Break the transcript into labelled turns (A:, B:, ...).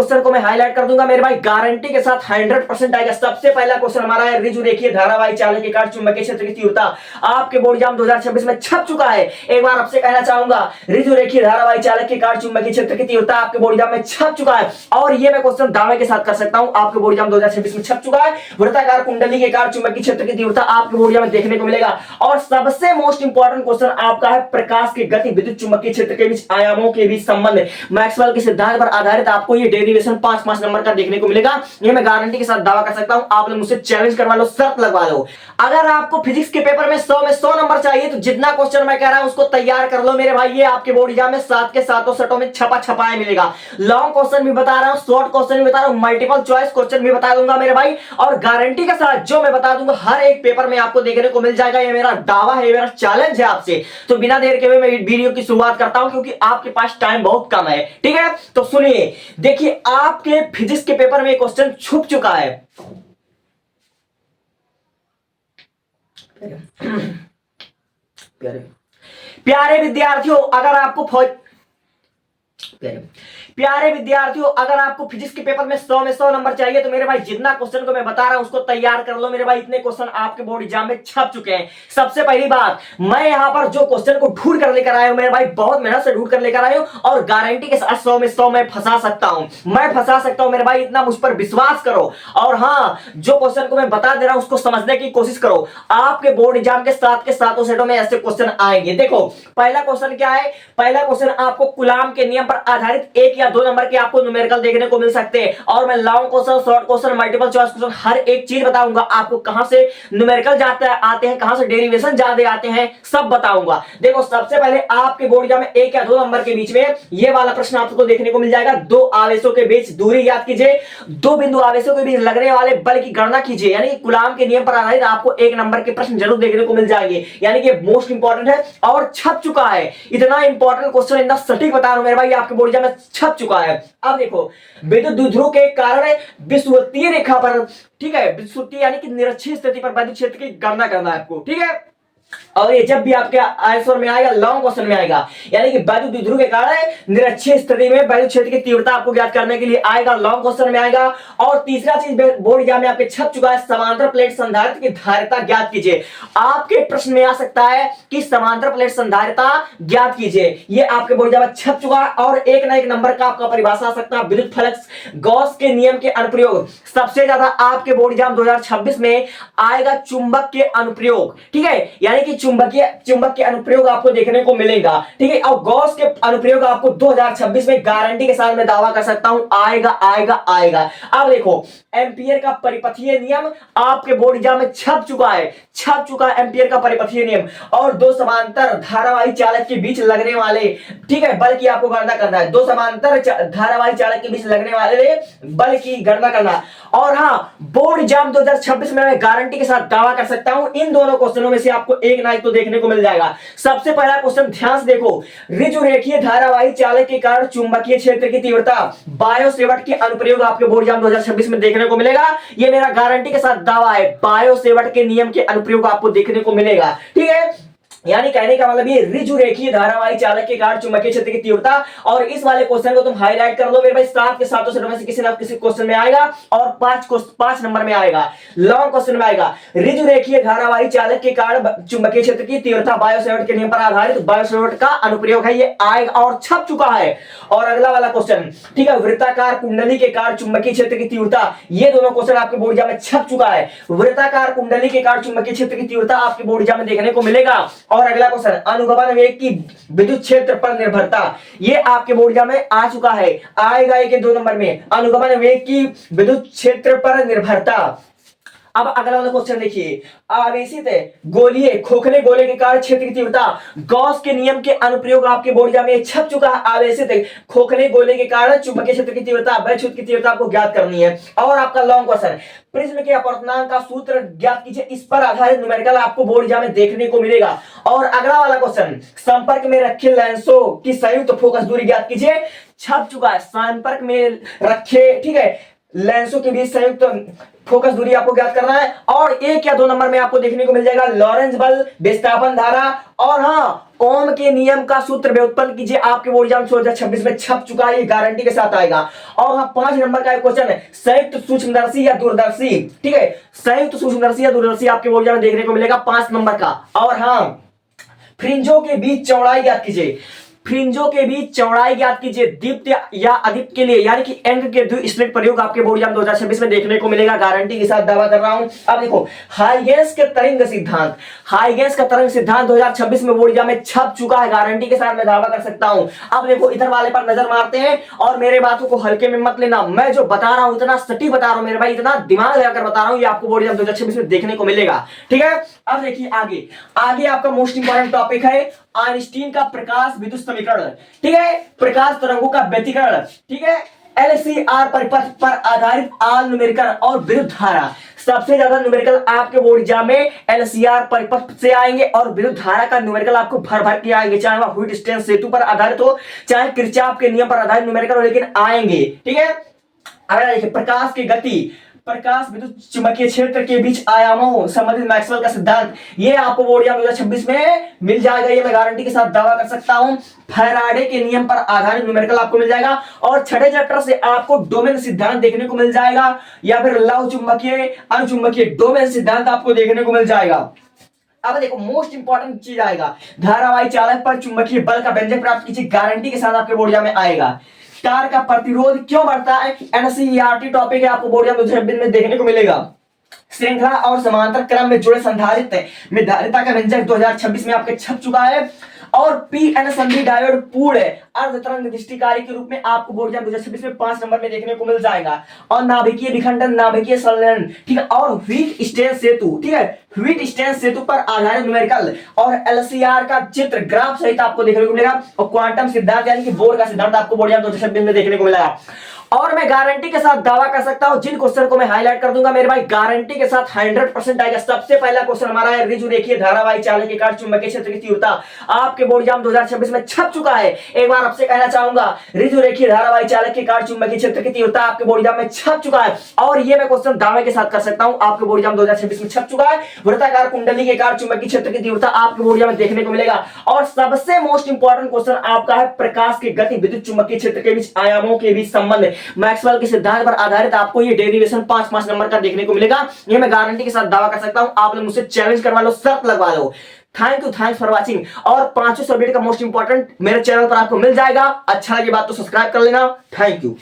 A: Question को मैं highlight कर दूंगा मेरे भाई, गारंटी के साथ 100% आएगा। सबसे पहला क्वेश्चन हमारा है, रिजु रेखीय धारावाही चालक के कारण चुंबकीय क्षेत्र की तीव्रता आपके बोर्ड एग्जाम 2026 में छप चुका है। एक बार आपसे कहना चाहूंगा, रिजु रेखीय धारावाही चालक के कारण चुंबकीय क्षेत्र की तीव्रता आपके बोर्ड एग्जाम में छप चुका है। और ये मैं क्वेश्चन दावे के साथ कर सकता हूं, आपके बोर्ड एग्जाम 2026 में छप चुका है। वृत्ताकार कुंडली के कारण चुंबकीय क्षेत्र की तीव्रता आपके बोर्ड एग्जाम में देखने को मिलेगा। और सबसे मोस्ट इंपॉर्टेंट क्वेश्चन आपका है, प्रकाश की गति विद्युत चुंबकीय क्षेत्र के बीच आयामों के बीच संबंध, मैक्सवेल के सिद्धांत पर आधारित आपको ये डेरिवेशन 5-5 नंबर का देखने को मिलेगा। ये मैं गारंटी के साथ दावा कर सकता हूं। आप लोग मुझसे चैलेंज करवा लो, शर्त लगवा लो। अगर आपको फिजिक्स के पेपर में 100 नंबर चाहिए तो जितना क्वेश्चन मैं कह रहा हूं उसको तैयार कर लो मेरे भाई। ये आपके बोर्ड एग्जाम में 7 के 7 सेटों में छपाया मिलेगा। लॉन्ग क्वेश्चन भी बता रहा हूं, शॉर्ट क्वेश्चन भी बता रहा हूं, मल्टीपल चॉइस क्वेश्चन भी बता दूंगा मेरे भाई। और गारंटी के साथ जो मैं बता दूंगा हर एक पेपर में आपको देखने को मिल जाएगा। ये मेरा दावा है, मेरा चैलेंज है आपसे। तो बिना देर के हुए मैं वीडियो की शुरुआत करता हूं, क्योंकि आपके पास टाइम बहुत कम है। ठीक है, तो सुनिए, देखिए आपके फिजिक्स के पेपर में क्वेश्चन छुप चुका है। प्यारे विद्यार्थियों, अगर आपको प्यारे विद्यार्थियों, अगर आपको फिजिक्स के पेपर में 100 नंबर चाहिए तो मेरे भाई जितना क्वेश्चन को मैं बता रहा हूं उसको तैयार कर लो मेरे भाई। इतने क्वेश्चन आपके बोर्ड एग्जाम में छप चुके हैं। सबसे पहली बात, मैं यहां पर जो क्वेश्चन को ढूंढ कर लेकर आया हूं मेरे भाई, बहुत मेहनत से ढूंढ कर लेकर आया हूं और गारंटी के साथ 100 में 100 मैं फंसा सकता हूं। मैं फंसा सकता हूं मेरे भाई, इतना मुझ पर विश्वास करो। और हाँ, जो क्वेश्चन को मैं बता दे रहा हूं उसको समझने की कोशिश करो। आपके बोर्ड एग्जाम के 7 के 7 सेटों में ऐसे क्वेश्चन आएंगे। देखो पहला क्वेश्चन क्या है, पहला क्वेश्चन आपको कूलाम के नियम पर आधारित 1 या 2 नंबर के आपको न्यूमेरिकल देखने को मिल सकते हैं। और मैं long question, short question, multiple choice question हर एक चीज बताऊंगा आपको। कहां से न्यूमेरिकल आते हैं, कहां से डेरिवेशन ज्यादा आते हैं, सब बताऊंगा। देखो सबसे पहले आपके बोर्ड एग्जाम में 1 या 2 नंबर के बीच में ये वाला प्रश्न आपको देखने को मिल जाएगा। 2 आवेशों के बीच दूरी ज्ञात कीजिए, 2 बिंदु आवेशों के बीच लगने वाले बल की गणना कीजिए। यानी कूलाम के नियम पर आधारित आपको 1 नंबर के प्रश्न जरूर देखने को मिल जाएंगे। यानी कि मोस्ट इंपॉर्टेंट है और छप चुका है। इतना इंपॉर्टेंट क्वेश्चन इतना सटीक बता रहा हूं मेरे भाई, आपके बोर्ड एग्जाम में छप चुका है। अब देखो, विद्युत द्विध्रुव के कारण विषुवतीय रेखा पर, ठीक है, विषुवतीय यानी कि निरक्षीय स्थिति पर विद्युत क्षेत्र की गणना करना है आपको। ठीक है, और ये जब भी आपके आंसर में आएगा, लॉन्ग क्वेश्चन में आएगा, यानी कि विद्युत द्विध्रुव के कारण निरक्षीय स्थिति में विद्युत क्षेत्र की तीव्रता आपको ज्ञात करने के लिए आएगा, लॉन्ग क्वेश्चन में आएगा। और तीसरा चीज बोर्ड एग्जाम में आपके छप चुका है, समांतर प्लेट संधारित्र की धारिता ज्ञात कीजिए। आपके प्रश्न में आ सकता है कि समांतर प्लेट संधारिता ज्ञात कीजिए। ये आपके बोर्ड एग्जाम में छप चुका है। और एक ना एक नंबर का आपका परिभाषा आ सकता है, विद्युत फ्लक्स गॉस के नियम के अनुप्रयोग। सबसे ज्यादा आपके बोर्ड एग्जाम 2026 में आएगा चुंबक के अनुप्रयोग। ठीक है, यानी कि चुंबक के अनुप्रयोग आपको देखने को मिलेगा। ठीक है, और गॉस के अनुप्रयोग आपको 2026 में गारंटी के साथ मैं दावा कर सकता हूं आएगा आएगा आएगा। अब देखो, एम्पियर का परिपथीय नियम आपके बोर्ड एग्जाम में छप चुका है एम्पियर का परिपथीय नियम। और 2 समांतर धारावाही चालक के बीच लगने वाले, ठीक है, बल की आपको गणना करना है। 2 समांतर धारावाही चालक के बीच लगने वाले बल की गणना करना। और हाँ, बोर्ड एग्जाम 2026 में मैं गारंटी के साथ दावा कर सकता हूं इन दोनों क्वेश्चनों में से आपको एक ना एक तो देखने को मिल जाएगा। सबसे पहला क्वेश्चन ध्यान से देखो, रिजु रेखीय धारावाही चालक के कारण चुंबकीय क्षेत्र की तीव्रता बायो सेवर्ट के अनुप्रयोग आपके बोर्ड एग्जाम 2026 में देखने को मिलेगा। ये मेरा गारंटी के साथ दावा है, बायो सेवर्ट के नियम के अनुप्रयोग आपको देखने को मिलेगा। ठीक है, यानी कहने का मतलब ये रिजु रेखीय धारावाही चालक के कारण चुंबकीय क्षेत्र की तीव्रता। और इस वाले क्वेश्चन को तुम हाईलाइट कर लो मेरे भाई, 7 के 7 सेटों में से किसी ना किसी क्वेश्चन में आएगा और 5 नंबर में आएगा, लॉन्ग क्वेश्चन में आएगा। रिजु रेखीय धारावाही चालक के कारण चुंबकीय क्षेत्र की तीव्रता बायो सेवर्ट के नियम पर आधारित बायो सेवर्ट का अनुप्रयोग है, ये आएगा और छप चुका है। और अगला वाला क्वेश्चन, ठीक है, वृत्ताकार कुंडली के कारण चुंबकीय क्षेत्र की तीव्रता, ये दोनों क्वेश्चन आपके बोर्ड एग्जाम में छप चुका है। वृत्ताकार कुंडली के कारण चुंबकीय क्षेत्र की तीव्रता आपके बोर्ड एग्जाम में देखने को मिलेगा। और अगला क्वेश्चन, अनुगमन वेग की विद्युत क्षेत्र पर निर्भरता, ये आपके बोर्ड एग्जाम में आ चुका है, आएगा 1 या 2 नंबर में, अनुगमन वेग की विद्युत क्षेत्र पर निर्भरता। अब अगला वाला क्वेश्चन देखिए, आवेशित गोलीय खोखले गोले के कारण क्षेत्र की तीव्रता, गॉस के नियम के अनुप्रयोग आपके बोर्ड एग्जाम में छप चुका है। आवेशित खोखले गोले के कारण चुंबकीय क्षेत्र की तीव्रता, वह क्षेत्र की तीव्रता आपको ज्ञात करनी है। और आपका लॉन्ग क्वेश्चन, प्रिज्म के अपवर्तनांक का सूत्र ज्ञात कीजिए। इस पर आधारित न्यूमेरिकल आपको बोर्ड एग्जाम में देखने को मिलेगा। और अगला वाला क्वेश्चन, संपर्क में रखे लेंसों की संयुक्त फोकस दूरी ज्ञात कीजिए। छप चुका है, संपर्क में रखे, ठीक है, लेंसों के बीच संयुक्त फोकस दूरी आपको ज्ञात करना है। और 1 या 2 नंबर में आपको देखने को मिल जाएगा लॉरेंज बल, विस्थापन धारा। और हाँ, ओम के नियम का सूत्र व्युत्पन्न कीजिए, आपके बोर्ड एग्जाम 2026 में छप चुका है, ये गारंटी के साथ आएगा। और हाँ 5 नंबर का एक क्वेश्चन है, संयुक्त सूक्ष्मदर्शी या दूरदर्शी, ठीक है, संयुक्त सूक्ष्मदर्शी या दूरदर्शी आपके बोर्ड एग्जाम में देखने को मिलेगा 5 नंबर का। और हाँ फ्रिंजों के बीच चौड़ाई ज्ञात कीजिए, फ्रिंजों के बीच चौड़ाई ज्ञात कीजिए दीप्त या अदीप्त के लिए, यानी कि एंग के द्विस्लिट प्रयोग आपके बोर्ड एग्जाम 2026 में देखने को मिलेगा, गारंटी के साथ दावा कर रहा हूं। अब देखो हाइगेंस के तरंग सिद्धांत, हाइगेंस का तरंग सिद्धांत 2026 में बोर्ड एग्जाम में छप चुका है, गारंटी के साथ मैं दावा कर सकता हूं। अब देखो इधर वाले पर नजर मारते हैं और मेरे बातों को हल्के में मत लेना, मैं जो बता रहा हूं इतना सटीक बता रहा हूं मेरे भाई, इतना दिमाग लगाकर बता रहा हूं, ये आपको बोर्ड एग्जाम 2026 में देखने को मिलेगा, ठीक है। अब देखिए आगे आगे आपका मोस्ट इंपॉर्टेंट टॉपिक है आइंस्टीन का प्रकाश विद्युत समीकरण, ठीक है, प्रकाश तरंगों का व्यतिकरण, ठीक है, एलसीआर परिपथ पर आधारित आल न्यूमेरिकल और विद्युत धारा। सबसे ज्यादा न्यूमेरिकल आपके बोर्ड एग्जाम में एलसीआर परिपथ से आएंगे और विद्युत धारा का न्यूमेरिकल आपको भर भर के आएंगे, चाहे वह व्हीटस्टोन सेतु पर आधारित हो, चाहे किरचॉफ के नियम पर आधारित न्यूमेरिकल हो, लेकिन आएंगे, ठीक है। अगर देखिए प्रकाश की गति, प्रकाश विद्युत चुंबकीय क्षेत्र के बीच आयामों संबंधित मैक्सवेल का सिद्धांत, ये आपको बोर्ड एग्जाम 2026 में मिल जाएगा, ये मैं गारंटी के साथ दावा कर सकता हूं। फैराडे के नियम पर आधारित न्यूमेरिकल आपको मिल जाएगा और छठे चैप्टर से आपको डोमेन सिद्धांत देखने को मिल जाएगा, या फिर लव चुंबकीय अनुचुंबकीय डोमेन सिद्धांत आपको देखने को मिल जाएगा। अब देखो मोस्ट इंपॉर्टेंट चीज आएगा, धारावाही चालक पर चुंबकीय बल का व्यंजक प्राप्त कीजिए, गारंटी के साथ आपके बोर्ड एग्जाम में आएगा। तार का प्रतिरोध क्यों बढ़ता है, एनसीईआरटी टॉपिक है, आपको बोर्ड एग्जाम 2026 में देखने को मिलेगा। श्रृंखला और समांतर क्रम में जुड़े संधारित्र में धारिता का व्यंजक 2026 में आपके छप चुका है। और पीएन संधि डायोड पूर्ण अर्ध तरंग दृष्टिकारी के रूप में आपको बोर्ड एग्जाम 2026 में 5 नंबर में देखने को मिल जाएगा। और नाभिकीय विखंडन, नाभिकीय संलयन, ठीक है, और व्हीटस्टोन सेतु, ठीक है, व्हीटस्टोन सेतु पर आधारित न्यूमेरिकल और एलसीआर का चित्र ग्राफ सहित आपको देखने को मिलेगा। और क्वांटम सिद्धांत यानी कि बोर का सिद्धांत आपको बोर्ड एग्जाम 2026 में देखने को मिलेगा। और मैं गारंटी के साथ दावा कर सकता हूं, जिन क्वेश्चन को मैं हाईलाइट कर दूंगा मेरे भाई गारंटी के साथ 100% आएगा। सबसे पहला क्वेश्चन हमारा है रिजु रेखीय धारावाही चालक के कारण चुंबकीय क्षेत्र की तीव्रता, आपके बोर्ड एग्जाम 2026 में छप चुका है। एक बार आपसे कहना चाहूंगा, रिजु रेखीय धारावाही चालक के कारण चुंबकीय क्षेत्र की तीव्रता आपके बोर्ड एग्जाम में छप चुका है, और ये मैं क्वेश्चन दावे के साथ कर सकता हूं, आपके बोर्ड एग्जाम 2026 में छप चुका है। वृत्ताकार कुंडली के कारण चुंबकीय क्षेत्र की तीव्रता आपके बोर्ड एग्जाम में देखने को मिलेगा। और सबसे मोस्ट इंपॉर्टेंट क्वेश्चन आपका है प्रकाश की गति विद्युत चुंबकीय क्षेत्र के बीच आयामों के बीच संबंध, मैक्सवेल के सिद्धांत पर आधारित आपको ये डेरिवेशन 5 नंबर का देखने को मिलेगा। ये मैं गारंटी के साथ दावा कर सकता हूं, आप लोग मुझसे चैलेंज करवा लो, शर्त लगवा लो। Thank you, thanks for watching. और 5 सब्जेक्ट का मोस्ट इंपॉर्टेंट मेरे चैनल पर आपको मिल जाएगा। अच्छा लगे बात तो सब्सक्राइब कर लेना। Thank you.